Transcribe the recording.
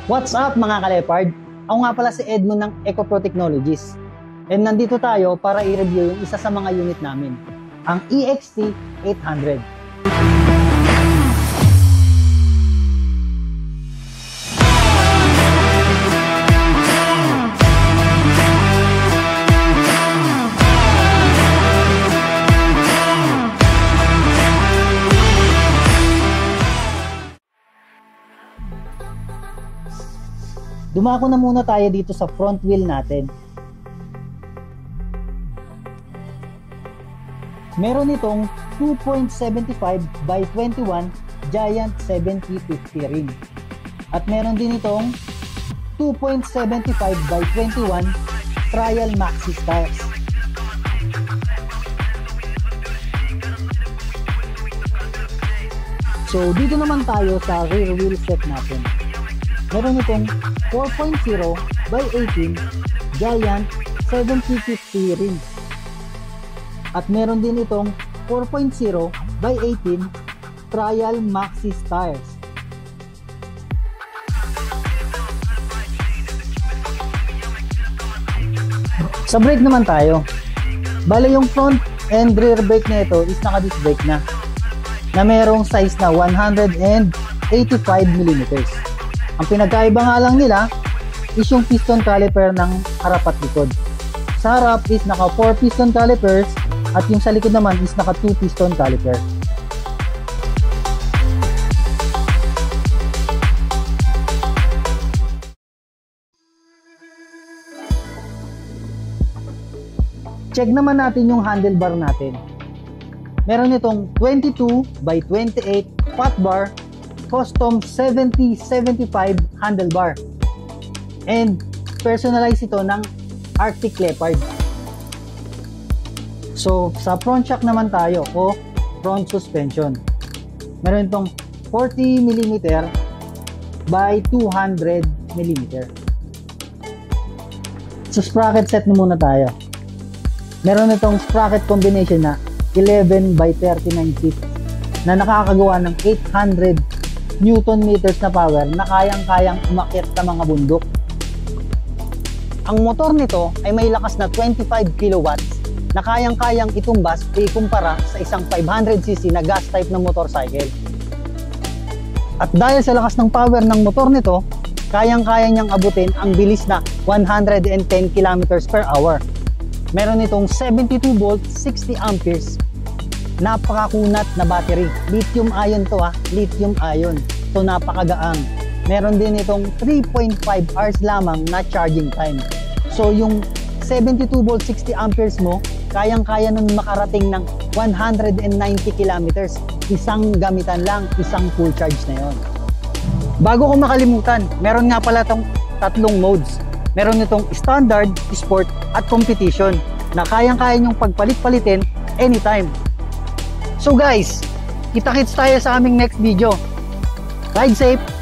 What's up mga ka-Leopard? Ako nga pala si Edmond ng EcoPro Technologies. And nandito tayo para i-review yung isa sa mga unit namin, ang EXT 800. Dumako na muna tayo dito sa front wheel natin. Meron itong 2.75 by 21 Giant 7050 rim. At meron din itong 2.75 by 21 Trial Maxi tires. So dito naman tayo sa rear wheel set natin. Meron itong 4.0 by 18 Giant 7050 rim. At meron din itong 4.0 by 18 Trial Maxi tires. Sa brake naman tayo. Bale yung front and rear brake na ito is naka-disc brake na merong size na 185 mm. Ang pinagkaiba nga lang nila is yung piston caliper ng harap at likod. Sa harap is naka 4 piston calipers at yung sa likod naman is naka 2 piston caliper. Check naman natin yung handlebar natin. Meron itong 22 by 28 fat bar custom 70-75 handlebar and personalize ito ng Arctic Leopard. So sa front shock naman tayo o front suspension, meron itong 40 mm by 200 mm. So sprocket set na muna tayo. Meron itong sprocket combination na 11 by 39 feet na nakakagawa ng 800 Newton meters na power na kayang-kayang umakyat sa mga bundok. Ang motor nito ay may lakas na 25 kilowatts na kayang-kayang itumbas ikumpara sa isang 500cc na gas type na motorcycle. At dahil sa lakas ng power ng motor nito, kayang-kaya niyang abutin ang bilis na 110 kilometers per hour. Meron itong 72 volt 60 amperes. Napakakunat na battery. Lithium ion to lithium ion. So napakagaang. Meron din itong 3.5 hours lamang na charging time. So yung 72 volt 60 amperes mo, kayang-kaya nun makarating ng 190 kilometers. Isang gamitan lang, isang full charge na yon. Bago ko makalimutan, meron nga pala itong tatlong modes. Meron itong standard, sport, at competition na kayang-kaya nyong pagpalit-palitin anytime. So guys, kita-kits tayo sa aming next video. Ride safe!